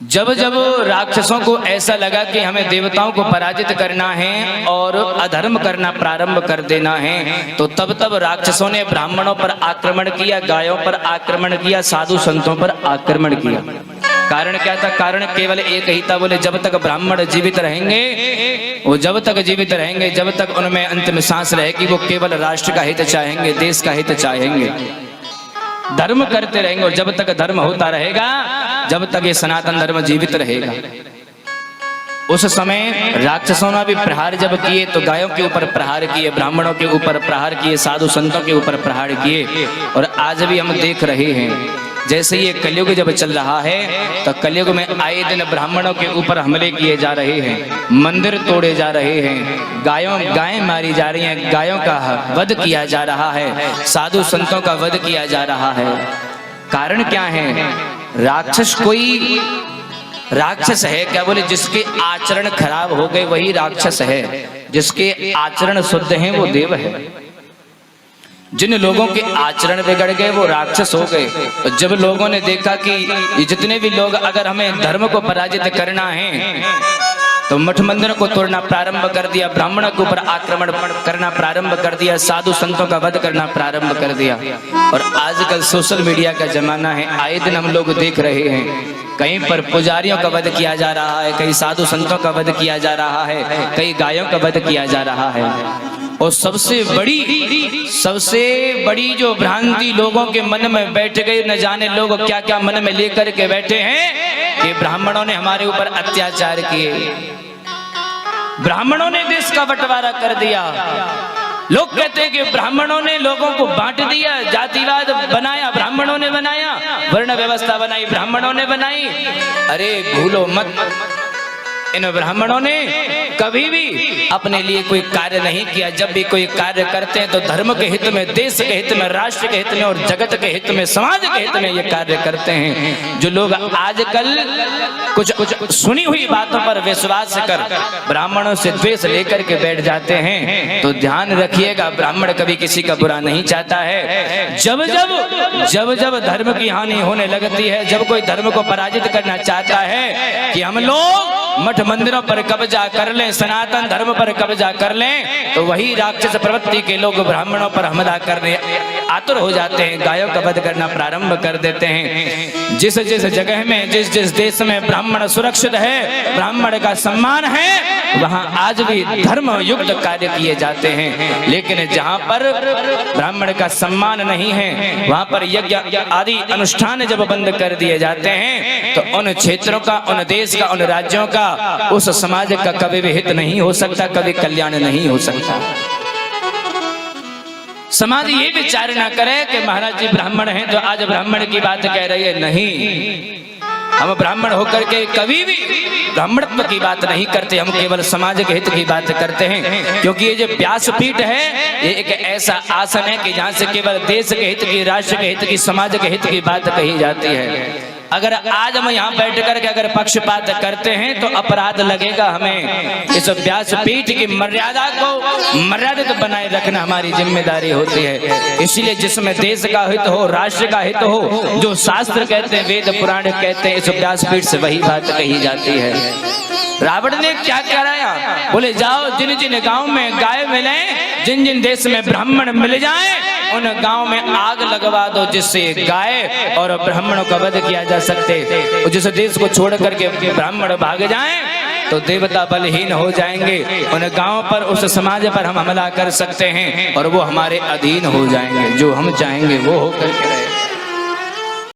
जब जब राक्षसों को ऐसा लगा कि हमें देवताओं को पराजित करना है और अधर्म करना प्रारंभ कर देना है, तो तब तब राक्षसों ने ब्राह्मणों पर आक्रमण किया, गायों पर आक्रमण किया, साधु संतों पर आक्रमण किया। कारण क्या था? कारण केवल एक ही था, बोले जब तक ब्राह्मण जीवित रहेंगे, वो जब तक जीवित रहेंगे, जब तक उनमें अंतिम सांस रहेगी, वो केवल राष्ट्र का हित चाहेंगे, देश का हित चाहेंगे, धर्म करते रहेंगे। और जब तक धर्म होता रहेगा, जब तक ये सनातन धर्म जीवित रहेगा। उस समय राक्षसों ने भी प्रहार जब किए तो गायों के ऊपर प्रहार किए, ब्राह्मणों के ऊपर प्रहार किए, साधु संतों के ऊपर प्रहार किए। और आज भी हम देख रहे हैं, जैसे ये कलयुग जब चल रहा है तो कलयुग में आए दिन ब्राह्मणों के ऊपर हमले किए जा रहे हैं, मंदिर तोड़े जा रहे हैं, गायें मारी जा रही हैं, गायों का वध किया जा रहा है, साधु संतों का वध किया जा रहा है। कारण क्या है? राक्षस कोई राक्षस है क्या? बोले जिसके आचरण खराब हो गए वही राक्षस है, जिसके आचरण शुद्ध हैं वो देव है। जिन लोगों के आचरण बिगड़ गए वो राक्षस हो गए। तो जब लोगों ने देखा कि ये जितने भी लोग, अगर हमें धर्म को पराजित करना है तो मठ मंदिरों को तोड़ना प्रारंभ कर दिया, ब्राह्मणों के ऊपर आक्रमण करना प्रारंभ कर दिया, साधु संतों का वध करना प्रारंभ कर दिया। और आजकल सोशल मीडिया का जमाना है, आए दिन हम लोग देख रहे हैं, कहीं पर पुजारियों का वध किया जा रहा है, कहीं साधु संतों का वध किया जा रहा है, कहीं गायों का वध किया जा रहा है। और सबसे बड़ी जो भ्रांति लोगों के मन में बैठ गई, न जाने लोग क्या क्या मन में लेकर के बैठे हैं कि ब्राह्मणों ने हमारे ऊपर अत्याचार किए, ब्राह्मणों ने देश का बंटवारा कर दिया। लोग कहते हैं कि ब्राह्मणों ने लोगों को बांट दिया, जातिवाद बनाया ब्राह्मणों ने बनाया, वर्ण व्यवस्था बनाई ब्राह्मणों ने बनाई। अरे भूलो मत, इन ब्राह्मणों ने कभी भी अपने लिए कोई कार्य नहीं किया। जब भी कोई कार्य करते हैं तो धर्म के हित में, देश के हित में, राष्ट्र के हित में और जगत के हित में, समाज के हित में ये कार्य करते हैं। जो लोग आजकल कुछ सुनी हुई बातों पर विश्वास कर ब्राह्मणों से द्वेष लेकर के बैठ जाते हैं, तो ध्यान रखिएगा, ब्राह्मण कभी किसी का बुरा नहीं चाहता है। जब धर्म की हानि होने लगती है, जब कोई धर्म को पराजित करना चाहता है कि हम लोग मठ मंदिरों पर कब्जा कर लें, सनातन धर्म पर कब्जा कर लें, तो वही राक्षस प्रवृत्ति के लोग ब्राह्मणों पर हमला करने आतुर हो जाते हैं, गायों का वध करना प्रारंभ कर देते हैं। जिस जिस जगह में, जिस जिस देश में ब्राह्मण सुरक्षित है, ब्राह्मण का सम्मान है, वहां आज भी धर्म युक्त कार्य किए जाते हैं। लेकिन जहां पर ब्राह्मण का सम्मान नहीं है, वहां पर यज्ञ आदि अनुष्ठान जब बंद कर दिए जाते हैं, तो उन क्षेत्रों का, उन देश का, उन राज्यों का, उस समाज का कभी भी हित नहीं हो सकता, कभी कल्याण नहीं हो सकता। समाज ये विचार ना करे कि महाराज जी ब्राह्मण हैं तो आज ब्राह्मण की बात कह रही है। नहीं, हम ब्राह्मण होकर के कभी भी ब्राह्मणत्व की बात नहीं करते, हम केवल समाज के हित की बात करते हैं। क्योंकि ये जो व्यासपीठ है, ये एक ऐसा आसन है कि जहाँ से केवल देश के हित की, राष्ट्र के हित की, समाज के हित की बात कही जाती है। अगर आज हम यहाँ बैठ करके अगर पक्षपात करते हैं तो अपराध लगेगा हमें। इस व्यासपीठ की मर्यादा को मर्यादित बनाए रखना हमारी जिम्मेदारी होती है। इसलिए जिसमें देश का हित हो, राष्ट्र का हित हो, जो शास्त्र कहते हैं, वेद पुराण कहते हैं, इस व्यासपीठ से वही बात कही जाती है। रावण ने क्या कराया? बोले जाओ जिन जिन गांव में गाय मिले, जिन जिन देश में ब्राह्मण मिल जाए, उन गांव में आग लगवा दो, जिससे गाय और ब्राह्मणों का वध किया जा सकते। जिस देश को छोड़ करके ब्राह्मण भाग जाएं तो देवता बलहीन हो जाएंगे। उन गांव पर, उस समाज पर हम हमला कर सकते हैं और वो हमारे अधीन हो जाएंगे, जो हम चाहेंगे वो होकर के